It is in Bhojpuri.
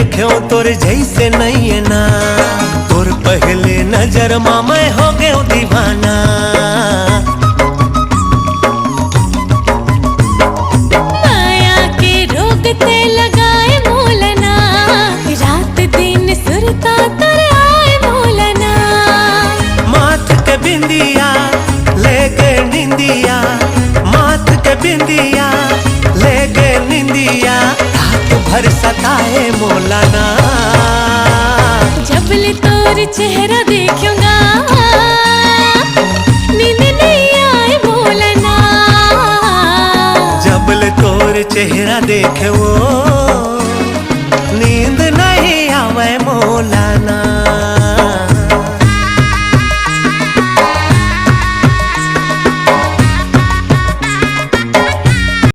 देखे तोर जैसे नहीं है ना, तोर पहले नजर में मैं हो गयो दीवाना। माया के रोग ते लगाए मोलना, रात दिन सुरता तर आए मोलना। माथ के बिंदिया लेके निंदिया, माथ के बिंदिया लेके निंदिया, रात भर सताए मोलाना। जब ले तोर चेहरा देखूंगा, नींद नहीं आए मोलना। जब ले तोर चेहरा देखे वो